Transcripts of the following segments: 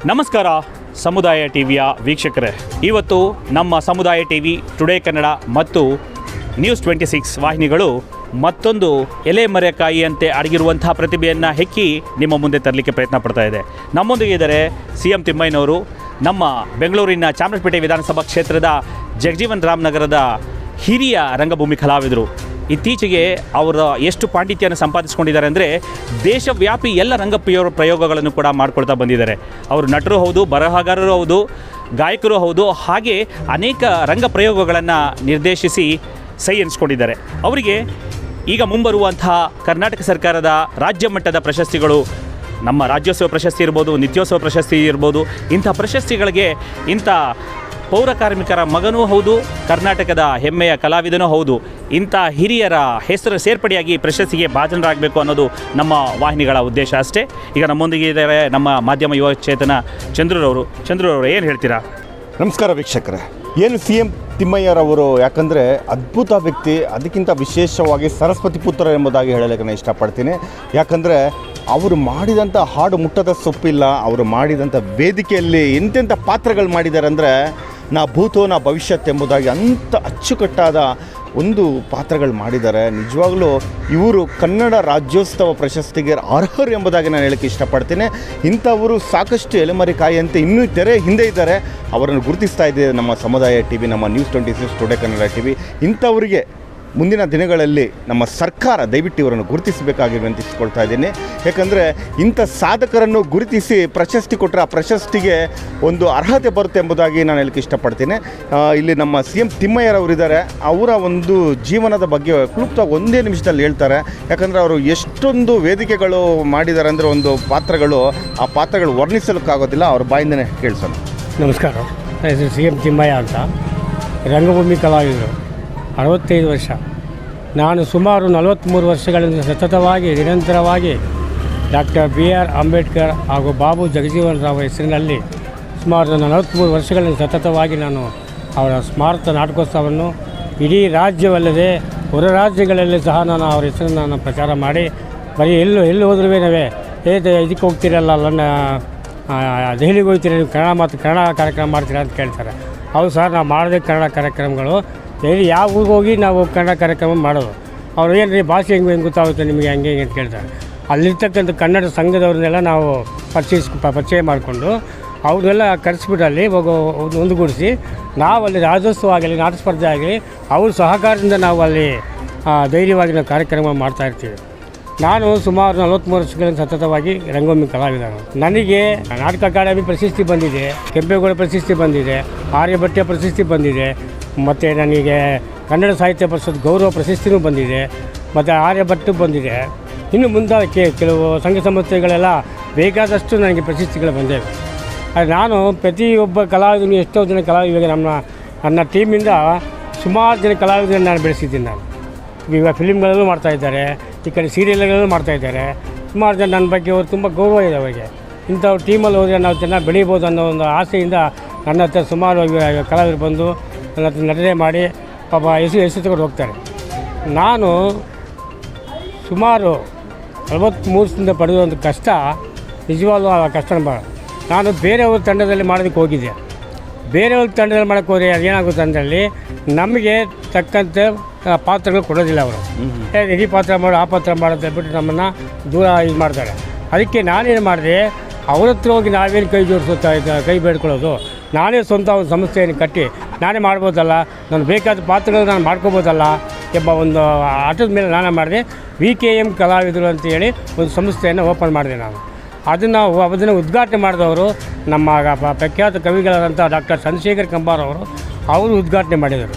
ನಮಸ್ಕಾರ ಸಮುದಾಯ ಟಿವಿಯ ವೀಕ್ಷಕರೇ, ಇವತ್ತು ನಮ್ಮ ಸಮುದಾಯ ಟಿವಿ, ಟುಡೇ ಕನ್ನಡ ಮತ್ತು ನ್ಯೂಸ್ 26 ವಾಹಿನಿಗಳು ಮತ್ತೊಂದು ಎಲೆಮರೆಕಾಯಿಯಂತೆ ಅಡಗಿರುವಂತಹ ಪ್ರತಿಭೆಯನ್ನು ಹೆಕ್ಕಿ ನಿಮ್ಮ ಮುಂದೆ ತರಲಿಕ್ಕೆ ಪ್ರಯತ್ನ ಪಡ್ತಾ ಇದೆ. ನಮ್ಮೊಂದಿಗೆ ಇದ್ದಾರೆ CM ತಿಮ್ಮಯ್ಯನವರು, ನಮ್ಮ ಬೆಂಗಳೂರಿನ ಚಾಮರಾಜಪೇಟೆ ವಿಧಾನಸಭಾ ಕ್ಷೇತ್ರದ ಜಗಜೀವನ್ ರಾಮ್ ನಗರದ ಹಿರಿಯ ರಂಗಭೂಮಿ ಕಲಾವಿದರು. ಇತ್ತೀಚೆಗೆ ಅವರ ಎಷ್ಟು ಪಾಂಡಿತ್ಯನ ಸಂಪಾದಿಸಿಕೊಂಡಿದ್ದಾರೆ ಅಂದರೆ ದೇಶವ್ಯಾಪಿ ಎಲ್ಲ ಪ್ರಯೋಗಗಳನ್ನು ಕೂಡ ಮಾಡ್ಕೊಳ್ತಾ ಬಂದಿದ್ದಾರೆ. ಅವರು ನಟರು ಹೌದು, ಬರಹಗಾರರು ಹೌದು, ಗಾಯಕರು ಹೌದು, ಹಾಗೆ ಅನೇಕ ರಂಗ ಪ್ರಯೋಗಗಳನ್ನು ನಿರ್ದೇಶಿಸಿ ಸೈ ಎನಿಸ್ಕೊಂಡಿದ್ದಾರೆ. ಅವರಿಗೆ ಈಗ ಮುಂಬರುವಂತಹ ಕರ್ನಾಟಕ ಸರ್ಕಾರದ ರಾಜ್ಯ ಮಟ್ಟದ ಪ್ರಶಸ್ತಿಗಳು, ನಮ್ಮ ರಾಜ್ಯೋತ್ಸವ ಪ್ರಶಸ್ತಿ ಇರ್ಬೋದು, ನಿತ್ಯೋತ್ಸವ ಪ್ರಶಸ್ತಿ ಇರ್ಬೋದು, ಇಂಥ ಪ್ರಶಸ್ತಿಗಳಿಗೆ ಇಂಥ ಪೌರ ಕಾರ್ಮಿಕರ ಮಗನೂ ಹೌದು, ಕರ್ನಾಟಕದ ಹೆಮ್ಮೆಯ ಕಲಾವಿದನೂ ಹೌದು, ಇಂಥ ಹಿರಿಯರ ಹೆಸರು ಸೇರ್ಪಡೆಯಾಗಿ ಪ್ರಶಸ್ತಿಗೆ ಭಾಜನರಾಗಬೇಕು ಅನ್ನೋದು ನಮ್ಮ ವಾಹಿನಿಗಳ ಉದ್ದೇಶ ಅಷ್ಟೇ. ಈಗ ನಮ್ಮೊಂದಿಗೆ ಇದ್ದಾರೆ ನಮ್ಮ ಮಾಧ್ಯಮ ಯುವ ಚೇತನ ಚಂದ್ರರವರು ಏನು ಹೇಳ್ತೀರಾ? ನಮಸ್ಕಾರ ವೀಕ್ಷಕರೇ. ಏನು CM ತಿಮ್ಮಯ್ಯರವರು, ಯಾಕಂದರೆ ಅದ್ಭುತ ವ್ಯಕ್ತಿ, ಅದಕ್ಕಿಂತ ವಿಶೇಷವಾಗಿ ಸರಸ್ವತಿ ಪುತ್ರ ಎಂಬುದಾಗಿ ಹೇಳಲಿಕ್ಕೆ ನಾನು ಇಷ್ಟಪಡ್ತೀನಿ. ಯಾಕಂದರೆ ಅವರು ಮಾಡಿದಂಥ ಹಾಡು ಮುಟ್ಟದ ಸೊಪ್ಪಿಲ್ಲ. ಅವರು ಮಾಡಿದಂಥ ವೇದಿಕೆಯಲ್ಲಿ ಎಂತೆಂಥ ಪಾತ್ರಗಳು ಮಾಡಿದ್ದಾರೆ ಅಂದರೆ ನಾ ಭೂತೋ ನಾ ಭವಿಷ್ಯತ್ ಎಂಬುದಾಗಿ ಅಂಥ ಅಚ್ಚುಕಟ್ಟಾದ ಒಂದು ಪಾತ್ರಗಳು ಮಾಡಿದ್ದಾರೆ. ನಿಜವಾಗ್ಲೂ ಇವರು ಕನ್ನಡ ರಾಜ್ಯೋತ್ಸವ ಪ್ರಶಸ್ತಿಗೆ ಅರ್ಹರು ಎಂಬುದಾಗಿ ನಾನು ಹೇಳೋಕ್ಕೆ ಇಷ್ಟಪಡ್ತೀನಿ. ಇಂಥವರು ಸಾಕಷ್ಟು ಎಲೆಮರೆಕಾಯಿ ಅಂತ ಇನ್ನೂ ತೆರೆ ಹಿಂದೆ ಇದ್ದಾರೆ. ಅವರನ್ನು ಗುರುತಿಸ್ತಾ ಇದೆ ನಮ್ಮ ಸಮುದಾಯ ಟಿವಿ, ನಮ್ಮ ನ್ಯೂಸ್ 26 ಟುಡೇ ಕನ್ನಡ ಟಿವಿ. ಇಂಥವರಿಗೆ ಮುಂದಿನ ದಿನಗಳಲ್ಲಿ ನಮ್ಮ ಸರ್ಕಾರ ದಯವಿಟ್ಟು ಇವರನ್ನು ಗುರುತಿಸಬೇಕಾಗಿ ವಿನಂತಿಸಿಕೊಳ್ತಾ ಇದ್ದೀನಿ. ಯಾಕಂದರೆ ಇಂಥ ಸಾಧಕರನ್ನು ಗುರುತಿಸಿ ಪ್ರಶಸ್ತಿ ಕೊಟ್ಟರೆ ಆ ಪ್ರಶಸ್ತಿಗೆ ಒಂದು ಅರ್ಹತೆ ಬರುತ್ತೆ ಎಂಬುದಾಗಿ ನಾನು ಹೇಳಕ್ಕೆ ಇಷ್ಟಪಡ್ತೀನಿ. ಇಲ್ಲಿ ನಮ್ಮ CM ತಿಮ್ಮಯ್ಯರವರಿದ್ದಾರೆ. ಅವರ ಒಂದು ಜೀವನದ ಬಗ್ಗೆ ಕ್ಲುಪ್ತವಾಗಿ ಒಂದೇ ನಿಮಿಷದಲ್ಲಿ ಹೇಳ್ತಾರೆ. ಯಾಕಂದರೆ ಅವರು ಎಷ್ಟೊಂದು ವೇದಿಕೆಗಳು ಮಾಡಿದ್ದಾರೆ ಅಂದರೆ ಒಂದು ಪಾತ್ರಗಳು, ಆ ಪಾತ್ರಗಳು ವರ್ಣಿಸಲಿಕ್ಕಾಗೋದಿಲ್ಲ. ಅವ್ರ ಬಾಯಿಂದನೇ ಕೇಳಿಸೋಣ. ನಮಸ್ಕಾರ. CM ತಿಮ್ಮಯ್ಯ ಅಂತ, ರಂಗಭೂಮಿ ಕಲಾವಿದರು, 65 ವರ್ಷ. ನಾನು ಸುಮಾರು 43 ವರ್ಷಗಳಿಂದ ಸತತವಾಗಿ ನಿರಂತರವಾಗಿ ಡಾಕ್ಟರ್ BR ಅಂಬೇಡ್ಕರ್ ಹಾಗೂ ಬಾಬು ಜಗಜೀವನ್ ರಾವ್ ಹೆಸರಿನಲ್ಲಿ ಸುಮಾರು 43 ವರ್ಷಗಳಿಂದ ಸತತವಾಗಿ ನಾನು ಅವರ ಸ್ಮಾರಕ ನಾಟಕೋತ್ಸವವನ್ನು ಇಡೀ ರಾಜ್ಯವಲ್ಲದೆ ಹೊರ ರಾಜ್ಯಗಳಲ್ಲಿ ಸಹ ನಾನು ಅವರ ಹೆಸರನ್ನು ನಾನು ಪ್ರಚಾರ ಮಾಡಿ, ಬರೀ ಎಲ್ಲಿ ಹೋದ್ರೂ ನಾವೇ ಇದಕ್ಕೆ ಹೋಗ್ತೀರಲ್ಲ, ದೆಹಲಿಗೆ ಹೋಗ್ತೀರ, ನೀವು ಕನ್ನಡ ಕಾರ್ಯಕ್ರಮ ಮಾಡ್ತೀರಾ ಅಂತ ಕೇಳ್ತಾರೆ. ಹೌದು ಸರ್, ನಾವು ಮಾಡೋದೇ ಕನ್ನಡ ಕಾರ್ಯಕ್ರಮಗಳು. ಯಾವ ಊರಿಗೆ ಹೋಗಿ ನಾವು ಕನ್ನಡ ಕಾರ್ಯಕ್ರಮ ಮಾಡೋದು. ಅವ್ರು ಏನು ರೀ ಭಾಷೆ ಹೆಂಗೆ ಗೊತ್ತಾಗುತ್ತೆ ನಿಮಗೆ, ಹಂಗೆ ಅಂತ ಕೇಳ್ತಾರೆ. ಅಲ್ಲಿರ್ತಕ್ಕಂಥ ಕನ್ನಡ ಸಂಘದವ್ರನ್ನೆಲ್ಲ ನಾವು ಪರಿಚಯ ಮಾಡಿಕೊಂಡು ಅವ್ರನ್ನೆಲ್ಲ ಕರೆಸ್ಬಿಟ್ಟು ಅಲ್ಲಿ ಒಂದುಗೂಡಿಸಿ ನಾವು ಅಲ್ಲಿ ರಾಜ್ಯೋತ್ಸವ ಆಗಲಿ, ನಾಟಕ ಸ್ಪರ್ಧೆ ಆಗಲಿ, ಅವ್ರ ಸಹಕಾರದಿಂದ ನಾವು ಅಲ್ಲಿ ಧೈರ್ಯವಾಗಿ ನಾವು ಕಾರ್ಯಕ್ರಮ ಮಾಡ್ತಾಯಿರ್ತೀವಿ. ನಾನು ಸುಮಾರು 43 ವರ್ಷಗಳಿಂದ ಸತತವಾಗಿ ರಂಗಭೂಮಿ ಕಲಾವಿದನು. ನನಗೆ ನಾಟಕ ಅಕಾಡೆಮಿ ಪ್ರಶಸ್ತಿ ಬಂದಿದೆ, ಕೆಂಪೇಗೌಡ ಪ್ರಶಸ್ತಿ ಬಂದಿದೆ, ಆರ್ಯಭಟ್ಟ ಪ್ರಶಸ್ತಿ ಬಂದಿದೆ, ಮತ್ತು ನನಗೆ ಕನ್ನಡ ಸಾಹಿತ್ಯ ಪರಿಷತ್ ಗೌರವ ಪ್ರಶಸ್ತಿನೂ ಬಂದಿದೆ, ಮತ್ತು ಆರ್ಯಭಟ್ಟು ಬಂದಿದೆ. ಇನ್ನು ಮುಂದೆ ಕೆಲವು ಸಂಘ ಸಂಸ್ಥೆಗಳೆಲ್ಲ ಬೇಕಾದಷ್ಟು ನನಗೆ ಪ್ರಶಸ್ತಿಗಳು ಬಂದಿವೆ. ನಾನು ಪ್ರತಿಯೊಬ್ಬ ಕಲಾವಿದನು, ಎಷ್ಟೋ ಜನ ಕಲಾವಿದರಿಗೆ ನನ್ನ ಟೀಮಿಂದ ಸುಮಾರು ಜನ ಕಲಾವಿದರನ್ನು ನಾನು ಬೆಳೆಸಿದ್ದೀನಿ. ನಾನು ಈಗ ಫಿಲಿಮ್ಗಳಲ್ಲೂ ಮಾಡ್ತಾಯಿದ್ದಾರೆ, ಈ ಕಡೆ ಸೀರಿಯಲ್ಗಳಲ್ಲೂ ಮಾಡ್ತಾಯಿದ್ದಾರೆ. ಸುಮಾರು ಜನ ನನ್ನ ಬಗ್ಗೆ ಅವ್ರು ತುಂಬ ಗೌರವ ಇದೆ ಅವರಿಗೆ. ಇಂಥವ್ರ ಟೀಮಲ್ಲಿ ಹೋದರೆ ನಾವು ಚೆನ್ನಾಗಿ ಬೆಳೀಬೋದು ಅನ್ನೋ ಒಂದು ಆಸೆಯಿಂದ ನನ್ನ ಹತ್ರ ಸುಮಾರು ಕಲಾವಿದರು ಬಂದು ನನ್ನ ಹತ್ರ ನಟನೆ ಮಾಡಿ ಪಾಪ ಹೆಸರು ತಗೊಂಡು ಹೋಗ್ತಾರೆ. ನಾನು ಸುಮಾರು 43 ವರ್ಷದಿಂದ ಪಡೆಯುವಂಥ ಕಷ್ಟ ನಿಜವಾಗ್ಲೂ ಆ ಕಷ್ಟ ನಾನು ಬೇರೆಯವ್ರ ತಂಡದಲ್ಲಿ ಮಾಡೋದಕ್ಕೆ ಹೋಗಿದ್ದೆ. ಬೇರೆಯವ್ರ ತಂಡದಲ್ಲಿ ಮಾಡೋಕ್ಕೆ ಹೋದರೆ ಅದೇನಾಗುತ್ತೆ ಅಂದರೆ ನಮಗೆ ತಕ್ಕಂತೆ ಪಾತ್ರಗಳು ಕೊಡೋದಿಲ್ಲ ಅವರು. ಈ ಪಾತ್ರ ಮಾಡು, ಆ ಪಾತ್ರ ಮಾಡೋದು ಬಿಟ್ಟು ನಮ್ಮನ್ನು ದೂರ ಇದು ಮಾಡ್ತಾರೆ. ಅದಕ್ಕೆ ನಾನೇನು ಮಾಡಿದೆ, ಅವ್ರ ಹತ್ರ ಹೋಗಿ ನಾವೇನು ಕೈ ಬೇಡ್ಕೊಳ್ಳೋದು, ನಾನೇ ಸ್ವಂತ ಒಂದು ಸಂಸ್ಥೆಯನ್ನು ಕಟ್ಟಿ ನಾನೇ ಮಾಡ್ಬೋದಲ್ಲ, ನಾನು ಬೇಕಾದ ಪಾತ್ರಗಳು ನಾನು ಮಾಡ್ಕೋಬೋದಲ್ಲ ಎಂಬ ಒಂದು ಆಟದ ಮೇಲೆ ನಾನು ಮಾಡಿದೆ. VKM ಕಲಾವಿದರು ಅಂತೇಳಿ ಒಂದು ಸಂಸ್ಥೆಯನ್ನು ಓಪನ್ ಮಾಡಿದೆ ನಾನು. ಅದನ್ನು ಉದ್ಘಾಟನೆ ಮಾಡಿದವರು ನಮ್ಮ ಪ್ರಖ್ಯಾತ ಕವಿಗಳಾದಂಥ ಡಾಕ್ಟರ್ ಚಂದ್ರಶೇಖರ್ ಕಂಬಾರ್ ಅವರು ಉದ್ಘಾಟನೆ ಮಾಡಿದರು.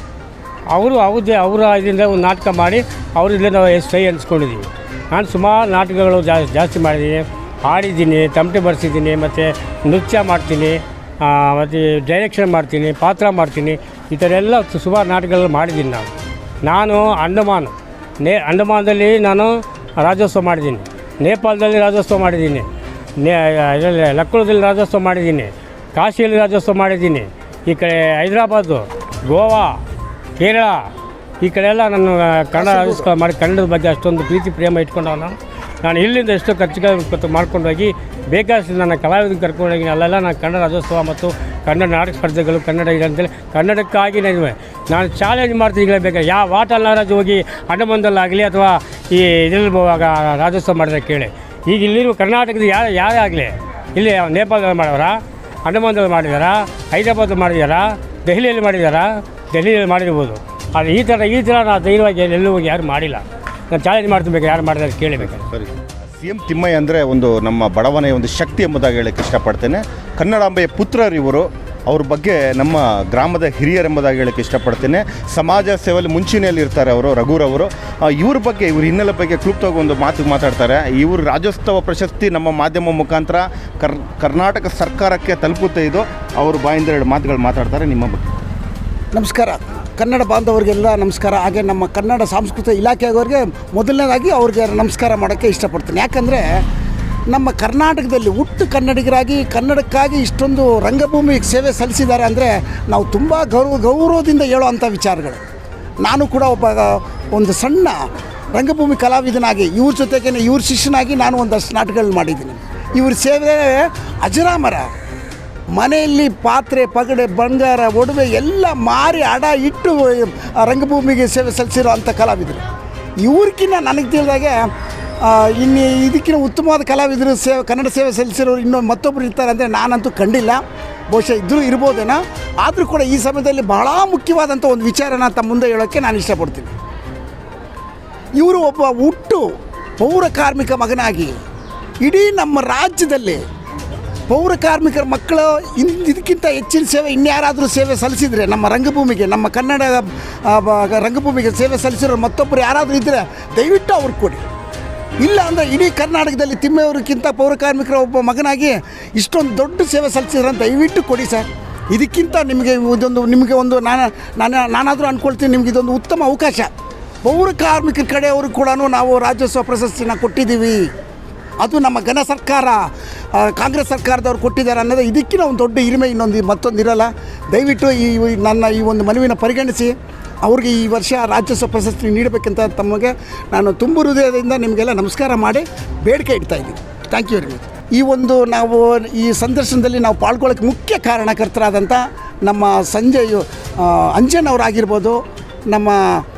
ಅವರ ಇದರಿಂದ ಒಂದು ನಾಟಕ ಮಾಡಿ ಅವರಿಂದ ನಾವು ಸೈ ಅನಿಸ್ಕೊಂಡಿದ್ದೀವಿ. ನಾನು ಸುಮಾರು ನಾಟಕಗಳು ಜಾಸ್ತಿ ಮಾಡಿದ್ದೀನಿ, ಹಾಡಿದ್ದೀನಿ, ತಮಟೆ ಬರೆಸಿದ್ದೀನಿ, ಮತ್ತು ನೃತ್ಯ ಮಾಡ್ತೀನಿ, ಮತ್ತು ಡೈರೆಕ್ಷನ್ ಮಾಡ್ತೀನಿ, ಪಾತ್ರ ಮಾಡ್ತೀನಿ. ಈ ಥರ ಎಲ್ಲ ಸುಮಾರು ನಾಟಕಗಳು ಮಾಡಿದ್ದೀನಿ. ನಾನು ಅಂಡಮಾನದಲ್ಲಿ ನಾನು ರಾಜ್ಯೋತ್ಸವ ಮಾಡಿದ್ದೀನಿ, ನೇಪಾಳದಲ್ಲಿ ರಾಜ್ಯೋತ್ಸವ ಮಾಡಿದ್ದೀನಿ, ಲಕ್ಕುಳದಲ್ಲಿ ರಾಜ್ಯೋತ್ಸವ ಮಾಡಿದ್ದೀನಿ, ಕಾಶಿಯಲ್ಲಿ ರಾಜ್ಯೋತ್ಸವ ಮಾಡಿದ್ದೀನಿ, ಈ ಕಡೆ ಹೈದರಾಬಾದು, ಗೋವಾ, ಕೇರಳ, ಈ ಕಡೆ ಎಲ್ಲ ನಾನು ಕನ್ನಡ ರಾಜ್ಯೋತ್ಸವ ಮಾಡಿ ಕನ್ನಡದ ಬಗ್ಗೆ ಅಷ್ಟೊಂದು ಪ್ರೀತಿ ಪ್ರೇಮ ಇಟ್ಕೊಂಡವ ನಾನು. ನಾನು ಇಲ್ಲಿಂದ ಎಷ್ಟೋ ಖರ್ಚು ಮಾಡ್ಕೊಂಡೋಗಿ ಬೇಕಾದಷ್ಟು ನನ್ನ ಕಲಾವಿದನ್ನು ಕರ್ಕೊಂಡೋಗಿ ಅಲ್ಲೆಲ್ಲ ನಾನು ಕನ್ನಡ ರಾಜ್ಯೋತ್ಸವ ಮತ್ತು ಕನ್ನಡ ನಾಟಕ ಸ್ಪರ್ಧೆಗಳು ಕನ್ನಡ ಇದಂತೇಳಿ ಕನ್ನಡಕ್ಕಾಗಿ ನಾನು ಚಾಲೆಂಜ್ ಮಾಡ್ತೀನಿ ಬೇಕಾದ್ರೆ ಯಾವ ಆಟಲ್ಲಾರಾಜು ಹೋಗಿ ಹಣ್ಣಮಂದಲ್ಲಾಗಲಿ ಅಥವಾ ಈ ಇದರಲ್ಲಿ ರಾಜ್ಯೋತ್ಸವ ಮಾಡಿದ್ರೆ ಕೇಳಿ. ಈಗ ಇಲ್ಲಿರುವ ಕರ್ನಾಟಕದ ಯಾರೇ ಆಗಲಿ ಇಲ್ಲಿ ನೇಪಾಳದಲ್ಲಿ ಮಾಡೋರಾ, ಹಣ್ಣಮಂದಲ್ಲಿ ಮಾಡಿದಾರಾ, ಹೈದರಾಬಾದ್ ಮಾಡಿದಾರಾ, ದೆಹಲಿಯಲ್ಲಿ ಮಾಡಿದಾರಾ, ಡೆಲ್ಲಿಯಲ್ಲಿ ಮಾಡಿರ್ಬೋದು. ಆದರೆ ಈ ಥರ ನಾನು ಧೈರ್ಯವಾಗಿ ಎಲ್ಲೂ ಹೋಗಿ ಯಾರು ಮಾಡಿಲ್ಲ. ನಾನು ಚಾಲೆಂಜ್ ಮಾಡ್ತಿರ್ಬೇಕು, ಯಾರು ಮಾಡಿದ್ರೆ ಕೇಳಬೇಕು. ಸರಿ, CM ತಿಮ್ಮಯ್ಯ ಅಂದರೆ ಒಂದು ನಮ್ಮ ಬಡವನೆಯ ಒಂದು ಶಕ್ತಿ ಎಂಬುದಾಗಿ ಹೇಳಕ್ಕೆ ಇಷ್ಟಪಡ್ತೇನೆ. ಕನ್ನಡಾಂಬೆಯ ಪುತ್ರರಿವರು, ಅವ್ರ ಬಗ್ಗೆ ನಮ್ಮ ಗ್ರಾಮದ ಹಿರಿಯರೆಂಬುದಾಗಿ ಹೇಳಕ್ಕೆ ಇಷ್ಟಪಡ್ತೇನೆ. ಸಮಾಜ ಸೇವೆಯಲ್ಲಿ ಮುಂಚೂಣಿಯಲ್ಲಿ ಇರ್ತಾರೆ ಅವರು, ರಘುರವರು. ಇವ್ರ ಬಗ್ಗೆ, ಇವ್ರ ಹಿನ್ನೆಲೆ ಬಗ್ಗೆ ಕ್ಲುಪ್ತವಾಗಿ ಒಂದು ಮಾತಾಡ್ತಾರೆ. ಇವರು ರಾಜ್ಯೋತ್ಸವ ಪ್ರಶಸ್ತಿ ನಮ್ಮ ಮಾಧ್ಯಮ ಮುಖಾಂತರ ಕರ್ನಾಟಕ ಸರ್ಕಾರಕ್ಕೆ ತಲುಪುತ್ತೆ. ಇದು ಅವ್ರ ಬಾಯಿಂದ 2 ಮಾತುಗಳು ಮಾತಾಡ್ತಾರೆ. ನಿಮ್ಮ ಬಗ್ಗೆ. ನಮಸ್ಕಾರ. ಕನ್ನಡ ಬಾಂಧವರಿಗೆಲ್ಲ ನಮಸ್ಕಾರ. ಹಾಗೆ ನಮ್ಮ ಕನ್ನಡ ಸಾಂಸ್ಕೃತಿಕ ಇಲಾಖೆಯವರಿಗೆ ಮೊದಲನೇದಾಗಿ ಅವ್ರಿಗೆ ನಮಸ್ಕಾರ ಮಾಡೋಕ್ಕೆ ಇಷ್ಟಪಡ್ತೀನಿ. ಯಾಕಂದರೆ ನಮ್ಮ ಕರ್ನಾಟಕದಲ್ಲಿ ಹುಟ್ಟು ಕನ್ನಡಿಗರಾಗಿ ಕನ್ನಡಕ್ಕಾಗಿ ಇಷ್ಟೊಂದು ರಂಗಭೂಮಿ ಸೇವೆ ಸಲ್ಲಿಸಿದ್ದಾರೆ ಅಂದರೆ ನಾವು ತುಂಬ ಗೌರವದಿಂದ ಹೇಳೋವಂಥ ವಿಚಾರಗಳು. ನಾನು ಕೂಡ ಒಂದು ಸಣ್ಣ ರಂಗಭೂಮಿ ಕಲಾವಿದನಾಗಿ ಇವ್ರ ಜೊತೆಗೇ ಇವ್ರ ಶಿಷ್ಯನಾಗಿ ನಾನು ಒಂದಷ್ಟು ನಾಟಕಗಳು ಮಾಡಿದ್ದೀನಿ. ಇವ್ರ ಸೇವೆ ಅಜರಾಮರ. ಮನೆಯಲ್ಲಿ ಪಾತ್ರೆ, ಪಗಡೆ, ಬಂಗಾರ, ಒಡವೆ ಎಲ್ಲ ಮಾರಿ ಅಡ ಇಟ್ಟು ರಂಗಭೂಮಿಗೆ ಸೇವೆ ಸಲ್ಲಿಸಿರೋ ಅಂಥ ಕಲಾವಿದರು. ಇವ್ರಿಗಿನ್ನ ನನಗೆ ತಿಳಿದಾಗೆ ಇನ್ನು ಇದಕ್ಕಿಂತ ಉತ್ತಮವಾದ ಕಲಾವಿದರು ಕನ್ನಡ ಸೇವೆ ಸಲ್ಲಿಸಿರೋರು ಇನ್ನೊಂದು ಮತ್ತೊಬ್ಬರು ಇರ್ತಾರೆ ಅಂದರೆ ನಾನಂತೂ ಕಂಡಿಲ್ಲ. ಬಹುಶಃ ಇದ್ದರೂ ಇರ್ಬೋದೇನೋ. ಆದರೂ ಕೂಡ ಈ ಸಮಯದಲ್ಲಿ ಬಹಳ ಮುಖ್ಯವಾದಂಥ ಒಂದು ವಿಚಾರನ ತಮ್ಮ ಮುಂದೆ ಹೇಳೋಕ್ಕೆ ನಾನು ಇಷ್ಟಪಡ್ತೀನಿ. ಇವರು ಒಬ್ಬ ಹುಟ್ಟು ಪೌರ ಕಾರ್ಮಿಕ ಮಗನಾಗಿ ಇಡೀ ನಮ್ಮ ರಾಜ್ಯದಲ್ಲಿ ಪೌರ ಕಾರ್ಮಿಕರ ಮಕ್ಕಳು ಇದಕ್ಕಿಂತ ಹೆಚ್ಚಿನ ಸೇವೆ ಇನ್ಯಾರಾದರೂ ಸೇವೆ ಸಲ್ಲಿಸಿದರೆ ನಮ್ಮ ರಂಗಭೂಮಿಗೆ, ನಮ್ಮ ಕನ್ನಡ ರಂಗಭೂಮಿಗೆ ಸೇವೆ ಸಲ್ಲಿಸಿರೋ ಮತ್ತೊಬ್ಬರು ಯಾರಾದರೂ ಇದ್ದರೆ ದಯವಿಟ್ಟು ಅವ್ರಿಗೆ ಕೊಡಿ. ಇಲ್ಲ ಅಂದರೆ ಇಡೀ ಕರ್ನಾಟಕದಲ್ಲಿ ತಿಮ್ಮೆಯವ್ರಿಗಿಂತ ಪೌರ ಕಾರ್ಮಿಕರ ಒಬ್ಬ ಮಗನಾಗಿ ಇಷ್ಟೊಂದು ದೊಡ್ಡ ಸೇವೆ ಸಲ್ಲಿಸಿದ್ರೆ ದಯವಿಟ್ಟು ಕೊಡಿ ಸರ್. ಇದಕ್ಕಿಂತ ನಿಮಗೆ ಒಂದು ನಾನಾದರೂ ಅಂದ್ಕೊಳ್ತೀನಿ, ನಿಮ್ಗೆ ಇದೊಂದು ಉತ್ತಮ ಅವಕಾಶ. ಪೌರ ಕಾರ್ಮಿಕರ ಕಡೆಯವರು ಕೂಡ ನಾವು ರಾಜ್ಯೋತ್ಸವ ಪ್ರಶಸ್ತಿನ ಕೊಟ್ಟಿದ್ದೀವಿ. ಅದು ನಮ್ಮ ಘನ ಸರ್ಕಾರ, ಕಾಂಗ್ರೆಸ್ ಸರ್ಕಾರದವ್ರು ಕೊಟ್ಟಿದ್ದಾರೆ ಅನ್ನೋದು ಇದಕ್ಕಿಂತ ಒಂದು ದೊಡ್ಡ ಹಿರಿಮೆ ಮತ್ತೊಂದು ಇರಲ್ಲ. ದಯವಿಟ್ಟು ನನ್ನ ಈ ಒಂದು ಮನವಿನ ಪರಿಗಣಿಸಿ ಅವ್ರಿಗೆ ಈ ವರ್ಷ ರಾಜ್ಯೋತ್ಸವ ಪ್ರಶಸ್ತಿ ನೀಡಬೇಕಂತ ತಮಗೆ ನಾನು ತುಂಬ ಹೃದಯದಿಂದ ನಿಮಗೆಲ್ಲ ನಮಸ್ಕಾರ ಮಾಡಿ ಬೇಡಿಕೆ ಇಡ್ತಾಯಿದ್ದೀನಿ. Thank you very much. ನಾವು ಈ ಸಂದರ್ಶನದಲ್ಲಿ ನಾವು ಪಾಲ್ಗೊಳ್ಳೋಕ್ಕೆ ಮುಖ್ಯ ಕಾರಣಕರ್ತರಾದಂಥ ನಮ್ಮ ಸಂಜಯ್ ಅಂಜನ್ ಅವರಾಗಿರ್ಬೋದು, ನಮ್ಮ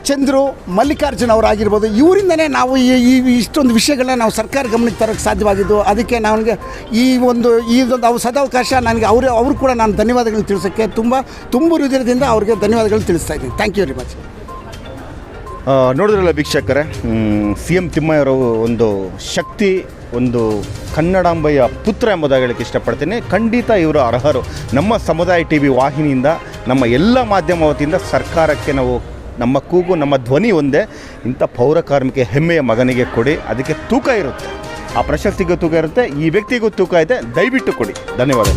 ಚಂದ್ರು ಮಲ್ಲಿಕಾರ್ಜುನ್ ಅವರಾಗಿರ್ಬೋದು, ಇವರಿಂದನೇ ನಾವು ಈ ಇಷ್ಟೊಂದು ವಿಷಯಗಳನ್ನ ನಾವು ಸರ್ಕಾರ ಗಮನಕ್ಕೆ ತರೋಕ್ಕೆ ಸಾಧ್ಯವಾಗಿದ್ದು. ಅದಕ್ಕೆ ನನಗೆ ಇದೊಂದು ಸದಾವಕಾಶ ನನಗೆ ಅವರು ಕೂಡ ನಾನು ಧನ್ಯವಾದಗಳನ್ನ ತಿಳಿಸೋಕ್ಕೆ ತುಂಬ ಹೃದಯದಿಂದ ಅವ್ರಿಗೆ ಧನ್ಯವಾದಗಳು ತಿಳಿಸ್ತಾ ಇದ್ದೀನಿ. Thank you very much. ನೋಡಿದ್ರಲ್ಲ ವೀಕ್ಷಕರೇ, CM ತಿಮ್ಮಯ್ಯವರು ಒಂದು ಶಕ್ತಿ, ಒಂದು ಕನ್ನಡಾಂಬೆಯ ಪುತ್ರ ಎಂಬುದಾಗಿ ಹೇಳಕ್ಕೆ ಇಷ್ಟಪಡ್ತೀನಿ. ಖಂಡಿತ ಇವರು ಅರ್ಹರು. ನಮ್ಮ ಸಮುದಾಯ TV ವಾಹಿನಿಯಿಂದ, ನಮ್ಮ ಎಲ್ಲ ಮಾಧ್ಯಮ ವತಿಯಿಂದ ಸರ್ಕಾರಕ್ಕೆ ನಾವು ನಮ್ಮ ಕೂಗು, ನಮ್ಮ ಧ್ವನಿ ಒಂದೇ. ಇಂಥ ಪೌರ ಕಾರ್ಮಿಕ ಹೆಮ್ಮೆಯ ಮಗನಿಗೆ ಕೊಡಿ. ಅದಕ್ಕೆ ತೂಕ ಇರುತ್ತೆ, ಆ ಪ್ರಶಸ್ತಿಗೂ ತೂಕ ಇರುತ್ತೆ, ಈ ವ್ಯಕ್ತಿಗೂ ತೂಕ ಇದೆ. ದಯವಿಟ್ಟು ಕೊಡಿ. ಧನ್ಯವಾದ.